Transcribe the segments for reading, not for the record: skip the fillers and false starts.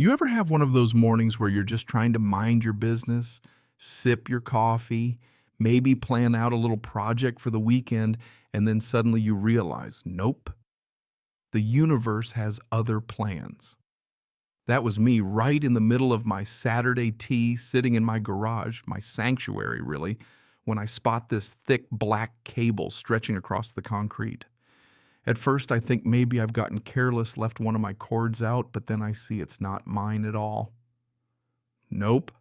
You ever have one of those mornings where you're just trying to mind your business, sip your coffee, maybe plan out a little project for the weekend, and then suddenly you realize, nope, the universe has other plans? That was me right in the middle of my Saturday tea, sitting in my garage, my sanctuary really, when I spot this thick black cable stretching across the concrete. At first, I think maybe I've gotten careless, left one of my cords out, but then I see it's not mine at all. Nope.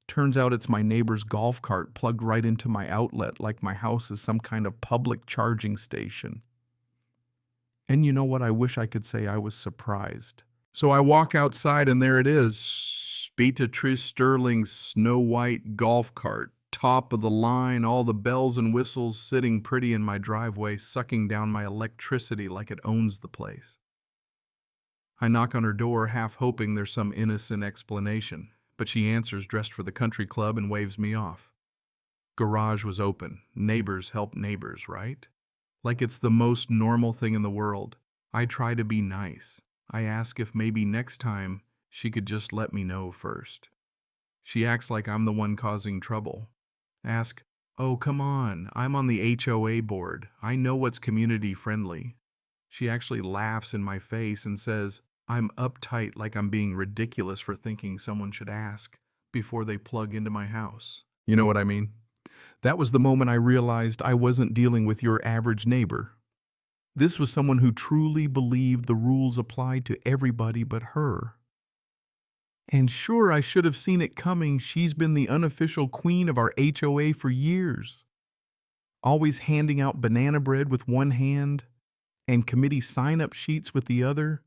Turns out it's my neighbor's golf cart plugged right into my outlet, like my house is some kind of public charging station. And you know what? I wish I could say I was surprised. So I walk outside and there it is, Beatrice Sterling's Snow White golf cart. Top of the line, all the bells and whistles sitting pretty in my driveway, sucking down my electricity like it owns the place. I knock on her door, half hoping there's some innocent explanation, but she answers dressed for the country club and waves me off. Garage was open. Neighbors help neighbors, right? Like it's the most normal thing in the world. I try to be nice. I ask if maybe next time she could just let me know first. She acts like I'm the one causing trouble. Ask, oh, come on, I'm on the HOA board. I know what's community friendly. She actually laughs in my face and says, I'm uptight like I'm being ridiculous for thinking someone should ask before they plug into my house. You know what I mean? That was the moment I realized I wasn't dealing with your average neighbor. This was someone who truly believed the rules applied to everybody but her. And sure, I should have seen it coming. She's been the unofficial queen of our HOA for years. Always handing out banana bread with one hand and committee sign-up sheets with the other.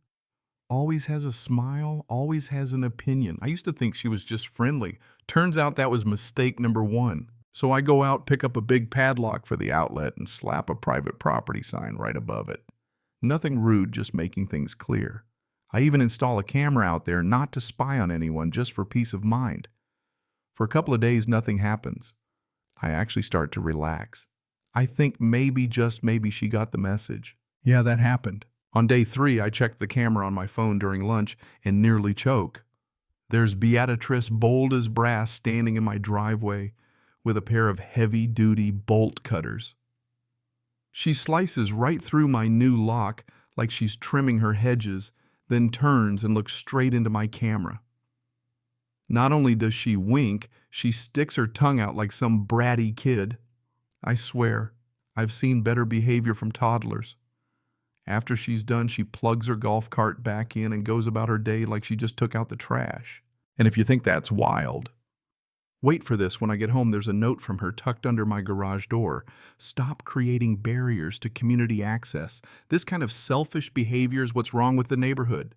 Always has a smile, always has an opinion. I used to think she was just friendly. Turns out that was mistake number one. So I go out, pick up a big padlock for the outlet, and slap a private property sign right above it. Nothing rude, just making things clear. I even install a camera out there, not to spy on anyone, just for peace of mind. For a couple of days, nothing happens. I actually start to relax. I think maybe, just maybe, she got the message. Yeah, that happened. On day 3, I checked the camera on my phone during lunch and nearly choke. There's Beatrice, bold as brass, standing in my driveway with a pair of heavy-duty bolt cutters. She slices right through my new lock like she's trimming her hedges, then turns and looks straight into my camera. Not only does she wink, she sticks her tongue out like some bratty kid. I swear, I've seen better behavior from toddlers. After she's done, she plugs her golf cart back in and goes about her day like she just took out the trash. And if you think that's wild, wait for this. When I get home, there's a note from her tucked under my garage door. Stop creating barriers to community access. This kind of selfish behavior is what's wrong with the neighborhood.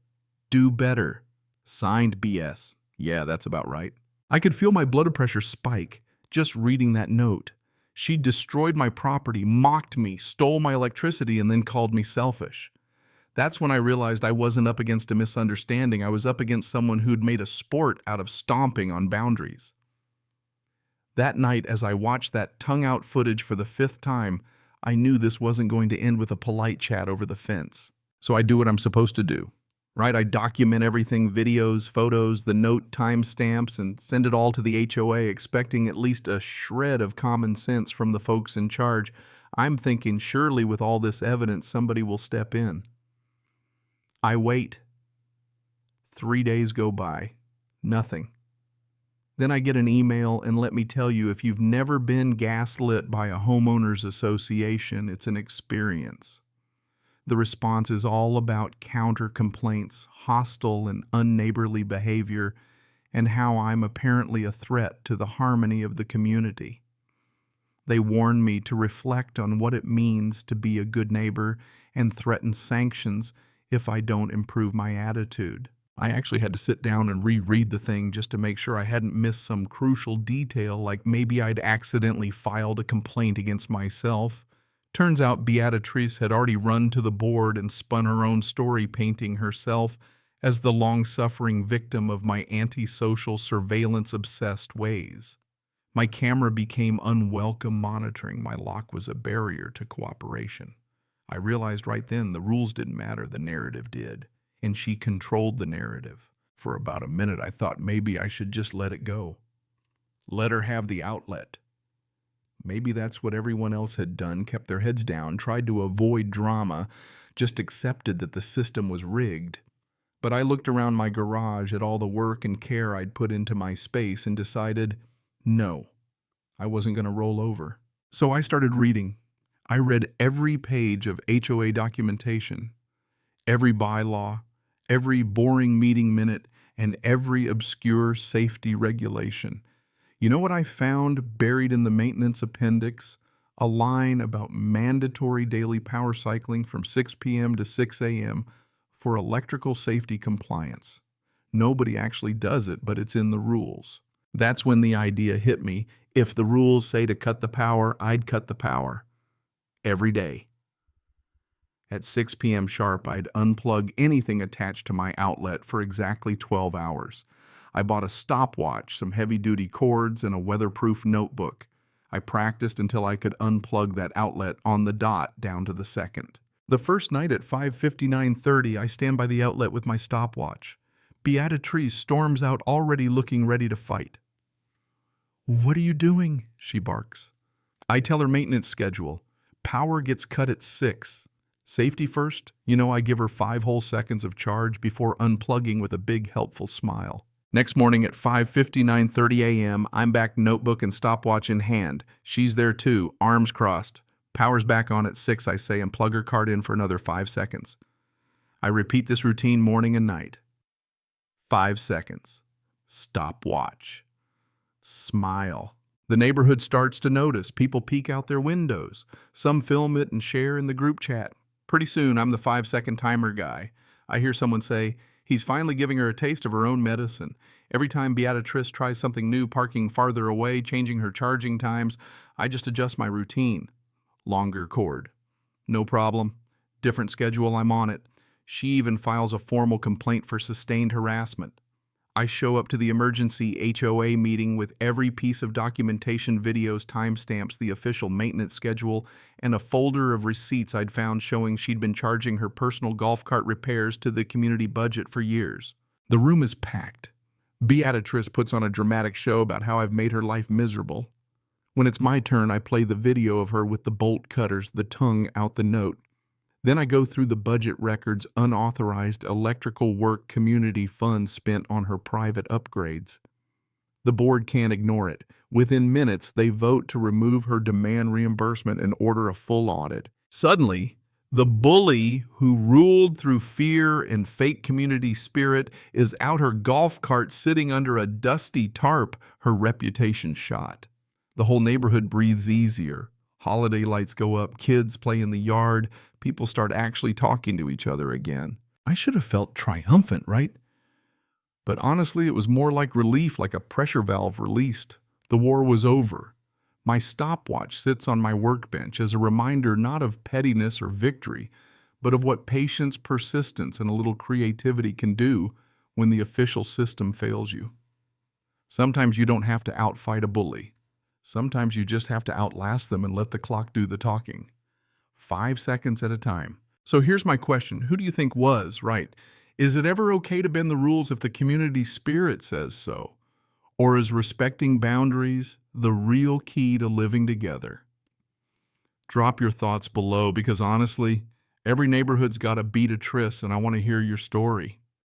Do better. Signed BS. Yeah, that's about right. I could feel my blood pressure spike just reading that note. She destroyed my property, mocked me, stole my electricity, and then called me selfish. That's when I realized I wasn't up against a misunderstanding. I was up against someone who'd made a sport out of stomping on boundaries. That night, as I watched that tongue-out footage for the 5th time, I knew this wasn't going to end with a polite chat over the fence. So I do what I'm supposed to do, right? I document everything, videos, photos, the note timestamps, and send it all to the HOA, expecting at least a shred of common sense from the folks in charge. I'm thinking surely with all this evidence, somebody will step in. I wait. 3 days go by. Nothing. Then I get an email, and let me tell you, if you've never been gaslit by a homeowners association, it's an experience. The response is all about counter-complaints, hostile and unneighborly behavior, and how I'm apparently a threat to the harmony of the community. They warn me to reflect on what it means to be a good neighbor and threaten sanctions if I don't improve my attitude. I actually had to sit down and reread the thing just to make sure I hadn't missed some crucial detail, like maybe I'd accidentally filed a complaint against myself. Turns out Beatrice had already run to the board and spun her own story, painting herself as the long-suffering victim of my antisocial, surveillance-obsessed ways. My camera became unwelcome monitoring. My lock was a barrier to cooperation. I realized right then the rules didn't matter, the narrative did. and she controlled the narrative. For about a minute, I thought maybe I should just let it go. Let her have the outlet. Maybe that's what everyone else had done, kept their heads down, tried to avoid drama, just accepted that the system was rigged. But I looked around my garage at all the work and care I'd put into my space and decided, no, I wasn't going to roll over. So I started reading. I read every page of HOA documentation, every bylaw, every boring meeting minute, and every obscure safety regulation. You know what I found buried in the maintenance appendix? A line about mandatory daily power cycling from 6 p.m. to 6 a.m. for electrical safety compliance. Nobody actually does it, but it's in the rules. That's when the idea hit me. If the rules say to cut the power, I'd cut the power. Every day. At 6 p.m. sharp, I'd unplug anything attached to my outlet for exactly 12 hours. I bought a stopwatch, some heavy-duty cords, and a weatherproof notebook. I practiced until I could unplug that outlet on the dot down to the second. The first night at 5:59:30, I stand by the outlet with my stopwatch. Beatrice storms out already looking ready to fight. "What are you doing?" she barks. I tell her maintenance schedule. Power gets cut at 6. Safety first, I give her 5 whole seconds of charge before unplugging with a big helpful smile. Next morning at 5:59:30 a.m., I'm back, notebook and stopwatch in hand. She's there too, arms crossed. Power's back on at 6, I say, and plug her card in for another 5 seconds. I repeat this routine morning and night. 5 seconds. Stopwatch. Smile. The neighborhood starts to notice. People peek out their windows. Some film it and share in the group chat. Pretty soon, I'm the 5-second timer guy. I hear someone say, he's finally giving her a taste of her own medicine. Every time Beatrice tries something new, parking farther away, changing her charging times, I just adjust my routine. Longer cord. No problem. Different schedule, I'm on it. She even files a formal complaint for sustained harassment. I show up to the emergency HOA meeting with every piece of documentation, videos, timestamps, the official maintenance schedule, and a folder of receipts I'd found showing she'd been charging her personal golf cart repairs to the community budget for years. The room is packed. Beatrice puts on a dramatic show about how I've made her life miserable. When it's my turn, I play the video of her with the bolt cutters, the tongue out the note. Then I go through the budget records, unauthorized electrical work, community funds spent on her private upgrades. The board can't ignore it. Within minutes, they vote to remove her, demand reimbursement, and order a full audit. Suddenly, the bully who ruled through fear and fake community spirit is out her golf cart sitting under a dusty tarp, her reputation shot. The whole neighborhood breathes easier. Holiday lights go up, kids play in the yard, people start actually talking to each other again. I should have felt triumphant, right? But honestly, it was more like relief, like a pressure valve released. The war was over. My stopwatch sits on my workbench as a reminder not of pettiness or victory, but of what patience, persistence, and a little creativity can do when the official system fails you. Sometimes you don't have to outfight a bully. Sometimes you just have to outlast them and let the clock do the talking. 5 seconds at a time. So here's my question. Who do you think was right? Is it ever okay to bend the rules if the community spirit says so? Or is respecting boundaries the real key to living together? Drop your thoughts below because honestly, every neighborhood's got a Beatrice and I want to hear your story.